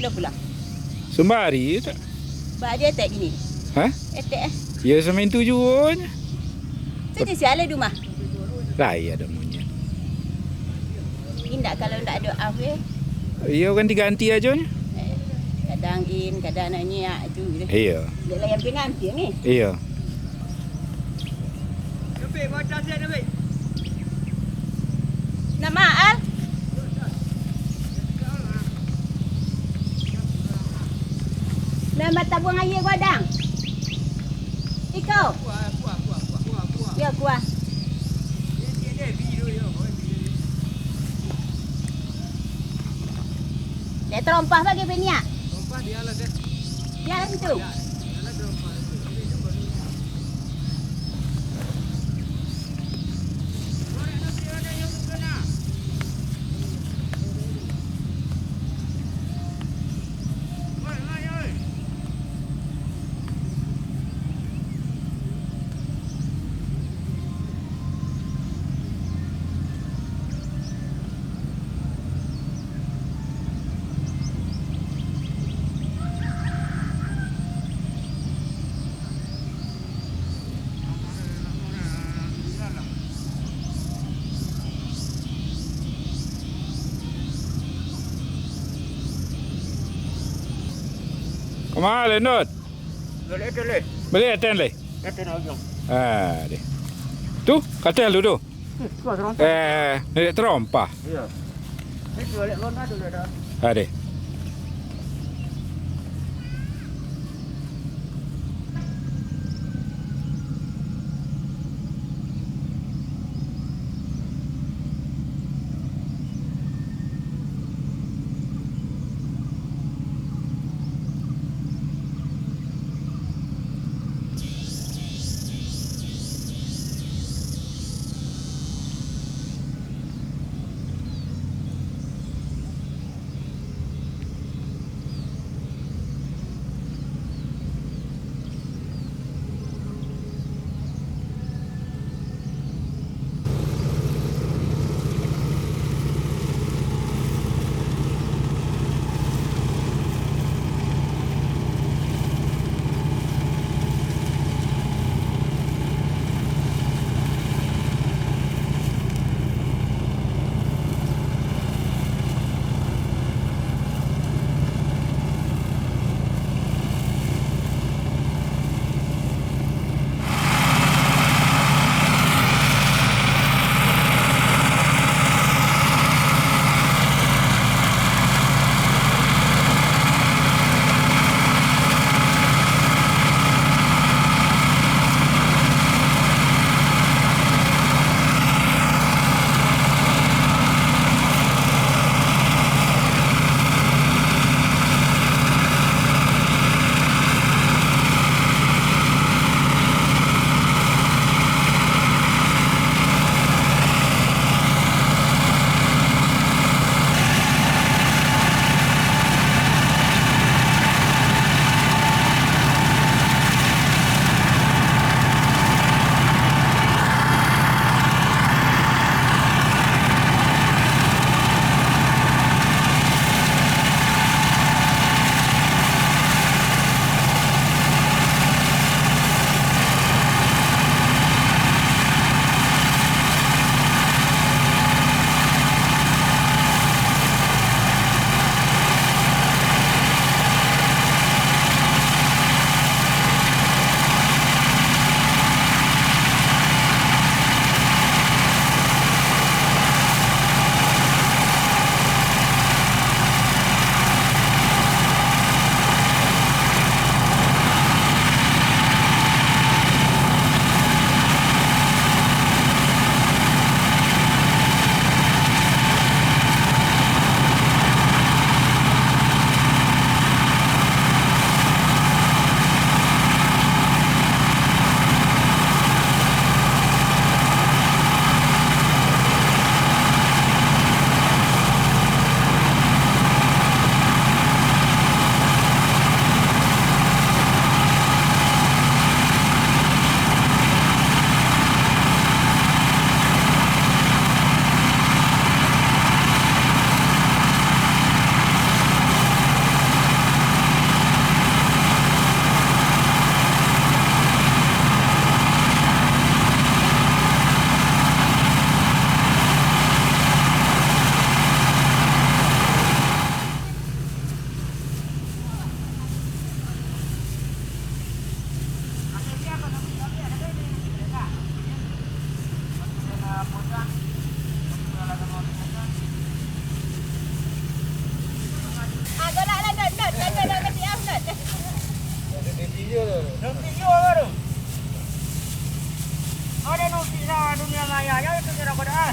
kilo pula. Sembari tak? Sebab dia attack gini. Ha? Attack Ya semain tu juga. Saya sial di rumah. Raya ada monyet. Indak kalau ndak ada off Ya kan diganti aja ni. kadang kadang nak nyiak tu. Iya. Dia layan pengantin ni. Iya. Lebih baca saya lebih. Nama Al? Nama tabung air godang. Ikau? Kuah. Ya, kuah. Dia biru ya. Dia terompah bagi penyak. Rompak dia lah dia. Ya, itu. Anak rompak. Kemana Not? Boleh. Beli aten le. Kata nak ujung. Ah, deh. Tu, kata lu tu. Kuah rompak. Ni terompah. Ya. Ini balik lona dulu dah. Ah, deh. Numpik juga baru. Ada numpik lah dunia maya. Yang itu kira pada ah.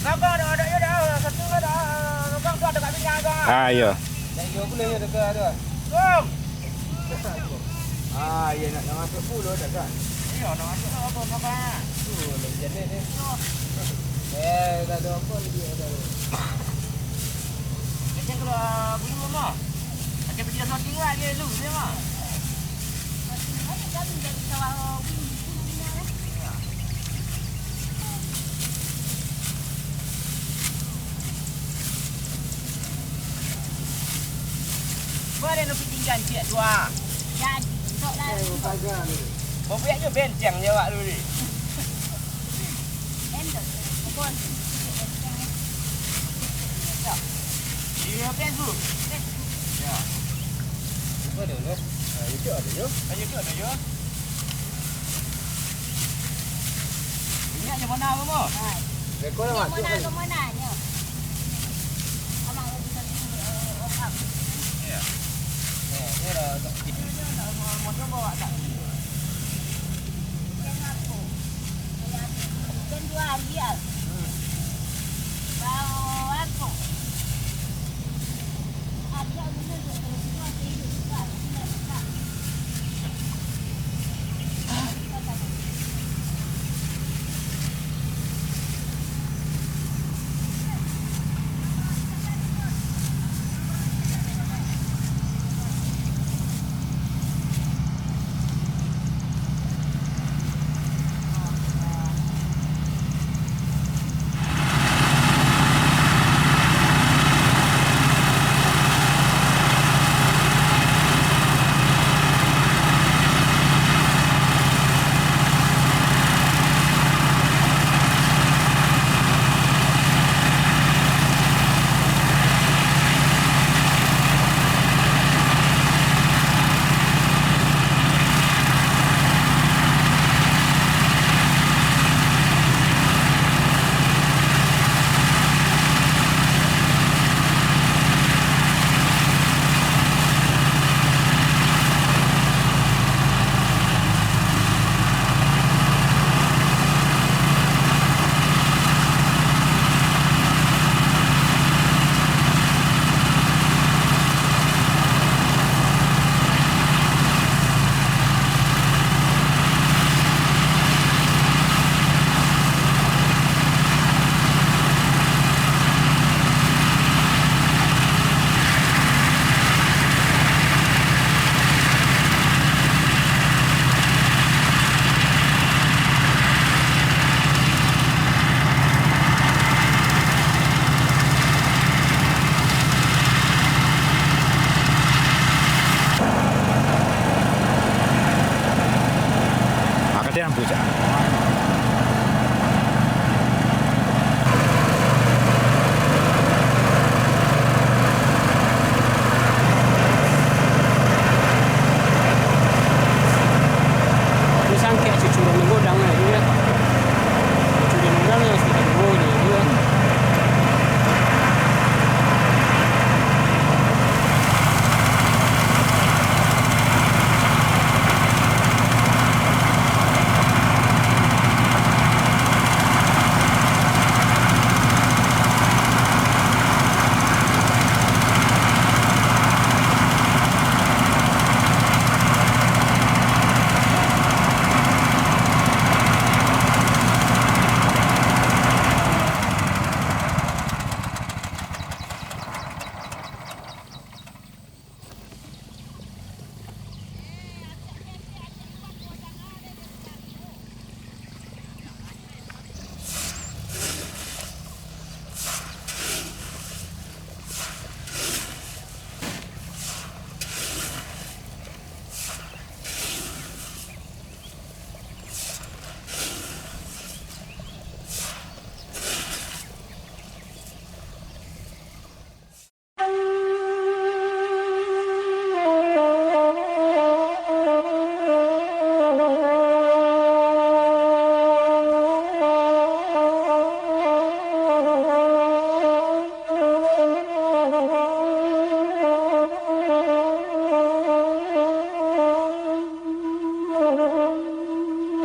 Nampak ada ya dah. Satu ada. Bang tu ada kat minyak tu. Ah, ya. Nak jual boleh ya dekat ada. Bang. Ah, ya nak masuk puluh dah kan. Ya, nak masuk apa? Tu lagi jenis ni. Tak ada apa lagi ada. Macam kalau bunyi mama. Macam pergi dah sorting lah dia dulu dia mah. Mana nak pergi tinggal cik tu ah? Jadi, tok dah. Kau punya je bencang je awak dulu ni. Endor. Pokok. Dia Facebook. Ya. Apa ada lu? YouTube ada yo. YouTube ada yo. Minyaknya mana kamu? Hai. Rekod lah masuk. Ke mana nya? Amang bisa okam. Ya. Ni dah motor bawa tak? Kan 2 hari ya. Bawa apa? Ada benda tu semua hidup kan.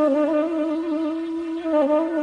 Thank you.